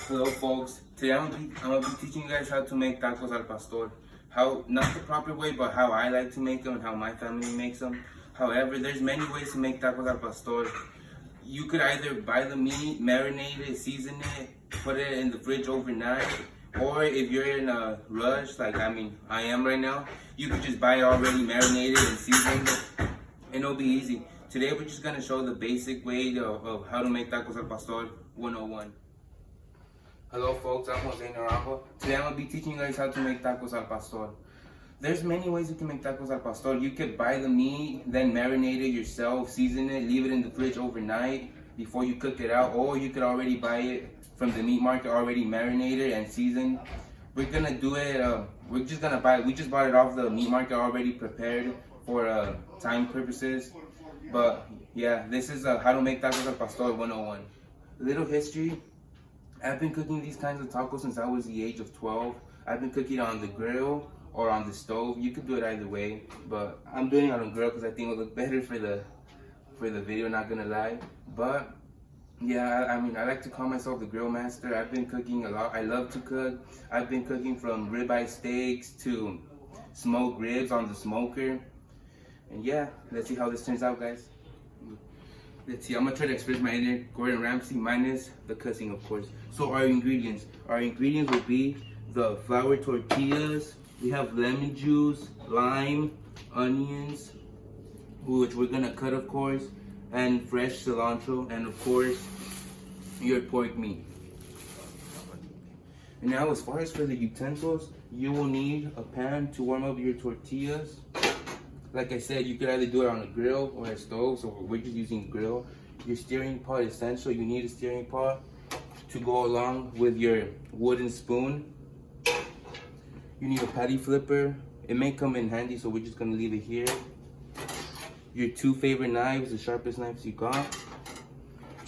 Hello folks, today I'm gonna be teaching you guys how to make tacos al pastor. How, not the proper way, but how I like to make them and how my family makes them. However, there's many ways to make tacos al pastor. You could either buy the meat, marinate it, season it, put it in the fridge overnight, or if you're in a rush, like I am right now, you could just buy it already marinated and seasoned, and it'll be easy. Today we're just gonna show the basic way of how to make tacos al pastor 101. Hello folks, I'm Jose Naranjo. Today I'm going to be teaching you guys how to make tacos al pastor. There's many ways you can make tacos al pastor. You could buy the meat, then marinate it yourself, season it, leave it in the fridge overnight before you cook it out, or you could already buy it from the meat market already marinated and seasoned. We're going to do it, we just bought it off the meat market already prepared for time purposes. But yeah, this is how to make tacos al pastor 101. A little history. I've been cooking these kinds of tacos since I was the age of 12. I've been cooking on the grill or on the stove. You could do it either way, but I'm doing it on the grill because I think it'll look better for the video, not gonna lie. But yeah, I like to call myself the grill master. I've been cooking a lot. I love to cook. I've been cooking from ribeye steaks to smoked ribs on the smoker. And yeah, let's see how this turns out, guys. Let's see, I'm gonna try to express my inner Gordon Ramsay minus the cussing, of course. So our ingredients will be the flour tortillas. We have lemon juice, lime, onions, which we're gonna cut, of course, and fresh cilantro, and of course, your pork meat. And now, as far as for the utensils, you will need a pan to warm up your tortillas. Like I said, you could either do it on a grill or a stove, so we're just using grill. Your stirring pot is essential. You need a stirring pot to go along with your wooden spoon. You need a patty flipper. It may come in handy, so we're just gonna leave it here. Your two favorite knives, the sharpest knives you got.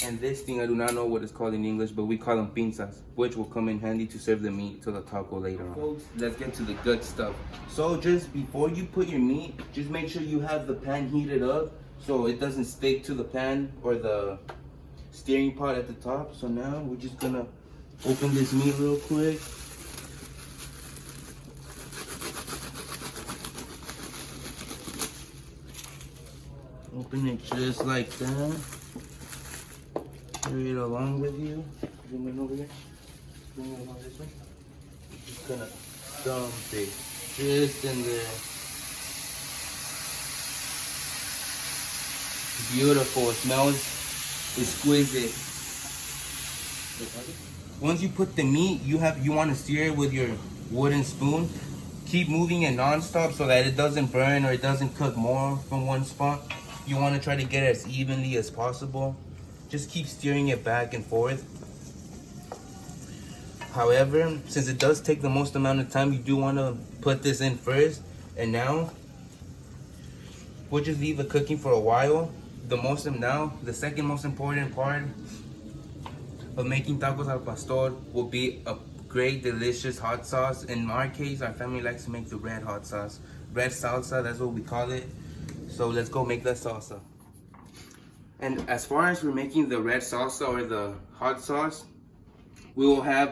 And this thing, I do not know what it's called in English, but we call them pinzas, which will come in handy to serve the meat to the taco later on. Folks, let's get to the good stuff. So just before you put your meat, just make sure you have the pan heated up so it doesn't stick to the pan or the stirring pot at the top. So now we're just gonna open this meat real quick. Open it just like that. Carry it along with you. Bring it over there. Bring it along this way. Just gonna dump it just in there. Beautiful. It smells exquisite. Once you put the meat, you want to sear it with your wooden spoon. Keep moving it non-stop so that it doesn't burn or it doesn't cook more from one spot. You want to try to get it as evenly as possible. Just keep steering it back and forth. However, since it does take the most amount of time, you do want to put this in first. And now, we'll just leave it cooking for a while. The second most important part of making tacos al pastor will be a great, delicious hot sauce. In our case, our family likes to make the red hot sauce. Red salsa, that's what we call it. So let's go make that salsa. And as far as we're making the red salsa or the hot sauce, we will have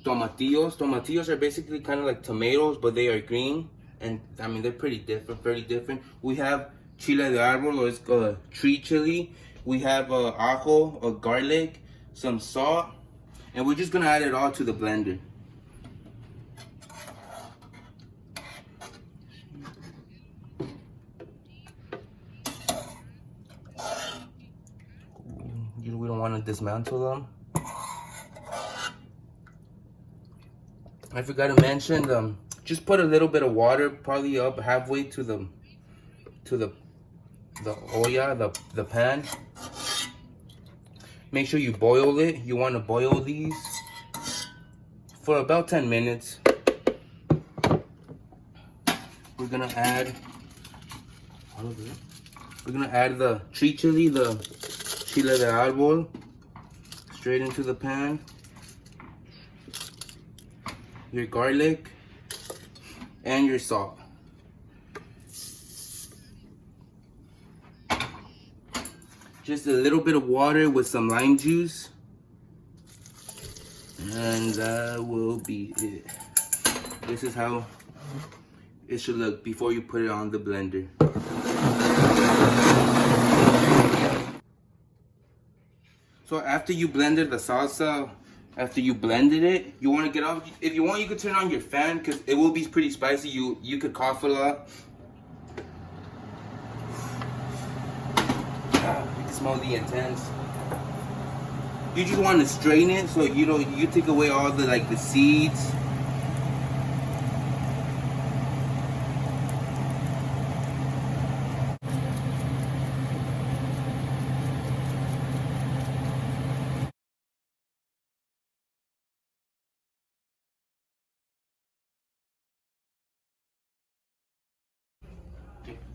tomatillos. Tomatillos are basically kind of like tomatoes, but they are green. And I mean, they're pretty different, very different. We have chile de árbol, or it's tree chili. We have ajo, or garlic, some salt. And we're just gonna add it all to the blender. We don't want to dismantle them. I forgot to mention, just put a little bit of water, probably up halfway to the olla, the pan. Make sure you boil it. You want to boil these for about 10 minutes. We're gonna add the tree chili, the chile de árbol, straight into the pan. Your garlic and your salt. Just a little bit of water with some lime juice. And that will be it. This is how it should look before you put it on the blender. So after you blended the salsa, after you blended it, you want to get off. If you want, you could turn on your fan because it will be pretty spicy. You could cough a lot. You can smell the intense. You just want to strain it so you take away all the seeds.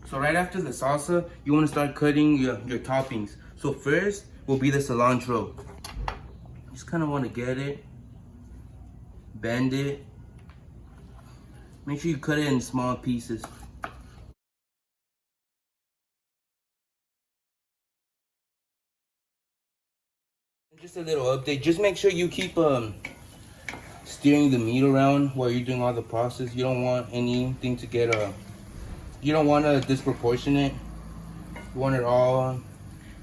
So right after the salsa, you want to start cutting your toppings. So first will be the cilantro. Just kind of want to get it, bend it. Make sure you cut it in small pieces. Just a little update. Just make sure you keep steering the meat around while you're doing all the process. You don't want anything to get you don't want a disproportionate. You want it all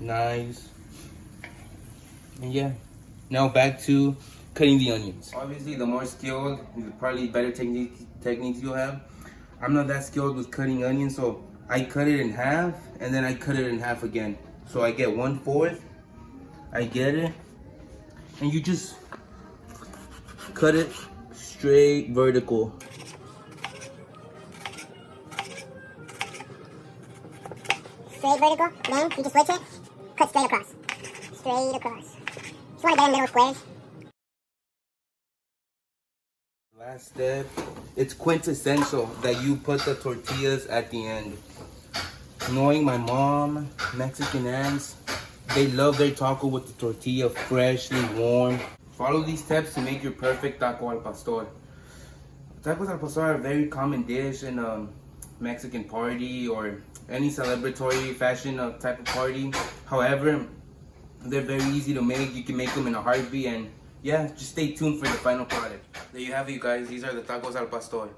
nice. And yeah, now back to cutting the onions. Obviously, the more skilled, the probably better techniques you'll have. I'm not that skilled with cutting onions, so I cut it in half and then I cut it in half again. So I get 1/4. I get it, and you just cut it straight vertical. Straight vertical, then you just switch it, cut straight across. Straight across. Just want to get in middle squares. Last step, it's quintessential that you put the tortillas at the end. Knowing my mom, Mexican aunts, they love their taco with the tortilla freshly warm. Follow these steps to make your perfect taco al pastor. Tacos al pastor are a very common dish in a Mexican party or any celebratory fashion type of party. However, they're very easy to make. You can make them in a heartbeat, and yeah, just stay tuned for the final product. There you have it, you guys. These are the tacos al pastor.